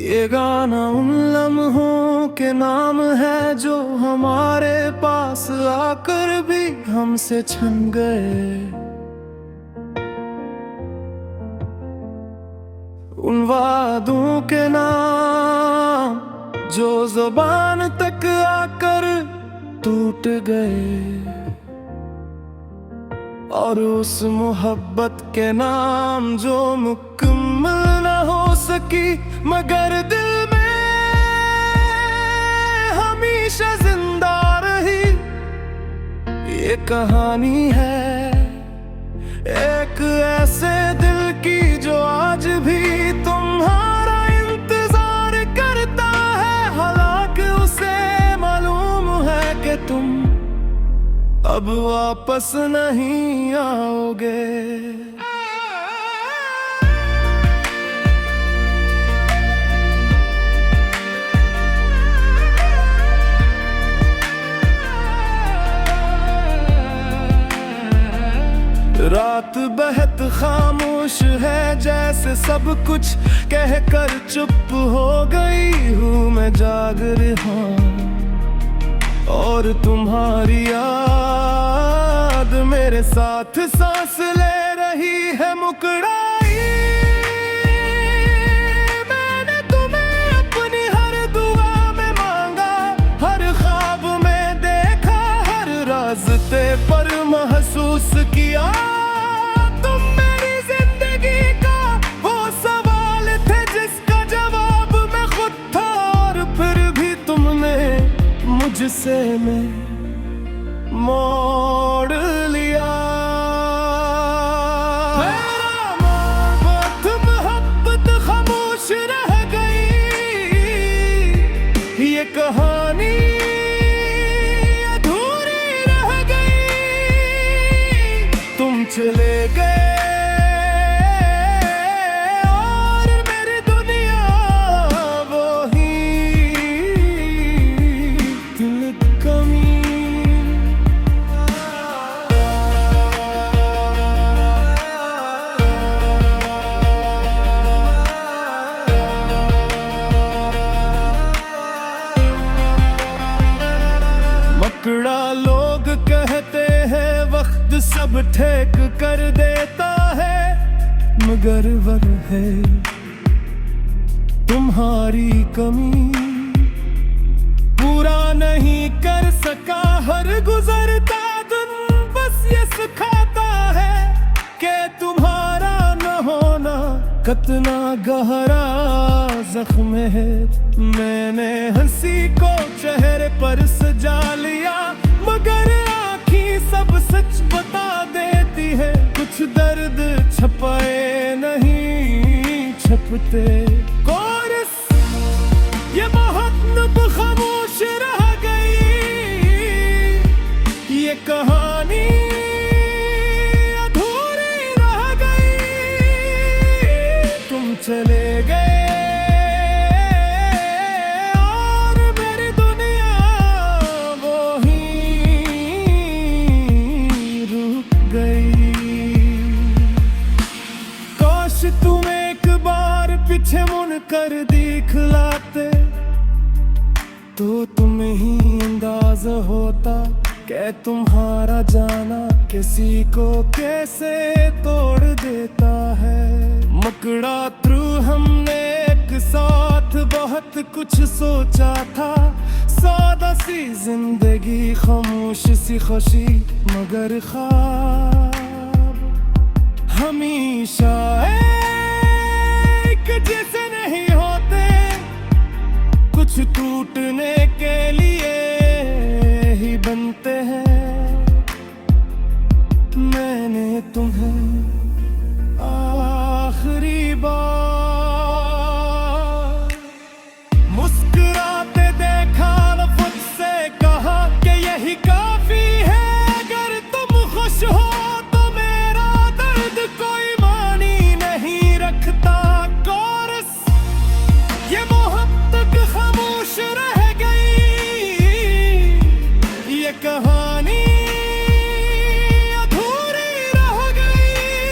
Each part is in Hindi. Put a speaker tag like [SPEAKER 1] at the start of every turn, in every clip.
[SPEAKER 1] ये गाना उन लम्हों के नाम है जो हमारे पास आकर भी हमसे छन गए। उन वादों के नाम जो ज़ुबान तक आकर टूट गए, और उस मोहब्बत के नाम जो मुकम्मल न हो सकी मगर दिल में हमेशा जिंदा रही। ये कहानी है एक ऐसे दिल की जो आज भी तुम्हारा इंतजार करता है। हालांकि उसे मालूम है कि तुम अब वापस नहीं आओगे। रात बेहद खामोश है, जैसे सब कुछ कहकर चुप हो गई हूँ मैं जाग रहा, और तुम्हारी याद मेरे साथ सांस ले रही है मुकराई। मैंने तुम्हें अपनी हर दुआ में मांगा, हर ख्वाब में देखा, हर रास्ते पर महसूस किया। तुम मेरी जिंदगी का वो सवाल थे जिसका जवाब मैं खुद था, और फिर भी तुमने मुझसे मैं मोड़ लिया। मोहब्बत खामोश रह गई, ये कहानी अधूरी रह गई। तुम चले गए मकड़ा। लोग कहते हैं वक्त सब ठेक कर देता है, मगर वह है तुम्हारी कमी। पूरा नहीं कर सका हर गुजरता दिन, बस ये सिखाता है कि तुम्हारा न होना कितना गहरा जख्म है। मैंने हंसी को चेहरे पर सजा लिया, मगर आँखें सब सच बता देती है। कुछ दर्द छपाए नहीं छपते कोरस, ये मोहब्बत खामोश रह गई। ये कहानी अधूरी रह गई। तुम चले गए और मेरी दुनिया वो ही रुक गई। काश तुम एक बार पीछे मुड़ कर दिखलाते, तो तुम्हें ही अंदाज़ होता कि तुम्हारा जाना किसी को कैसे तोड़ देता है। मकड़ा थ्रू हमने एक साथ बहुत कुछ सोचा था, सादा सी जिंदगी खामोश सी खुशी, मगर ख्वाब हमेशा एक जैसे नहीं होते। कुछ टूटने के लिए ही बनते हैं। मैंने तुम्हें आखिरी बार मुस्कुराते देखा, लफ्ज़ से कहा कि यही काफी है। अगर तुम खुश हो तो मेरा दर्द कोई मानी नहीं रखता। कोरस, ये मोहब्बत खामोश रह गई। ये कहानी अधूरी रह गई।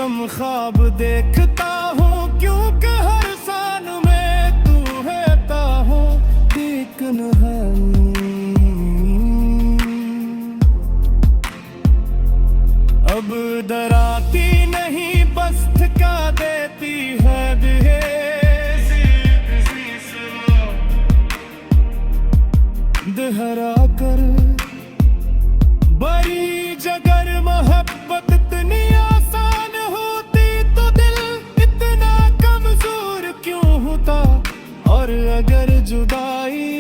[SPEAKER 1] कम ख्वाब देखता हूँ, क्योंकि हर सान में तू रहता हो एक नहानी। अब डराती नहीं बस थका देती है दहरा कर बड़ी जगर मोहब्बत इतनी आसान होती तो दिल इतना कमजोर क्यों होता। और अगर जुदाई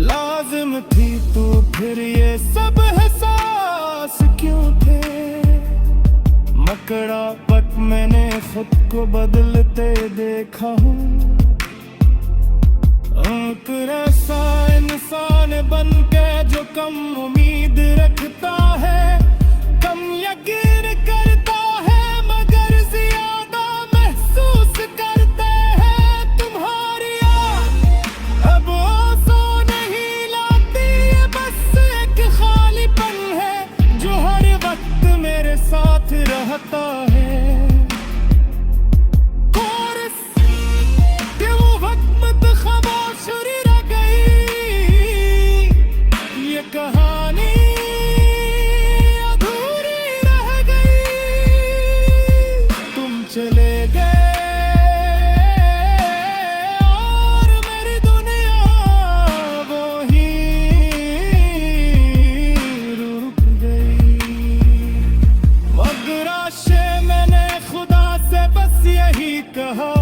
[SPEAKER 1] लाजिम थी तो फिर ये सब एहसास क्यों थे। मकड़ा पक मैंने खुद को बदलते देखा हूँ, ऐसा इंसान बन के जो कम उम्मीद रखता है, कम यकीन करता है, मगर ज्यादा महसूस करते हैं तुम्हारी याद। अब आंसू नहीं लाती है, बस एक खालीपन है जो हर वक्त मेरे साथ रहता है। कहानी अधूरी रह गई, तुम चले गए और मेरी दुनिया वो ही रुक गई। मगर आशे मैंने खुदा से बस यही कहा,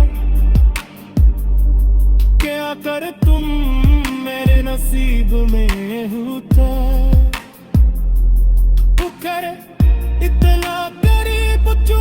[SPEAKER 1] क्या कर तुम मेरे नसीब में होता। वो करे इतना करीब जो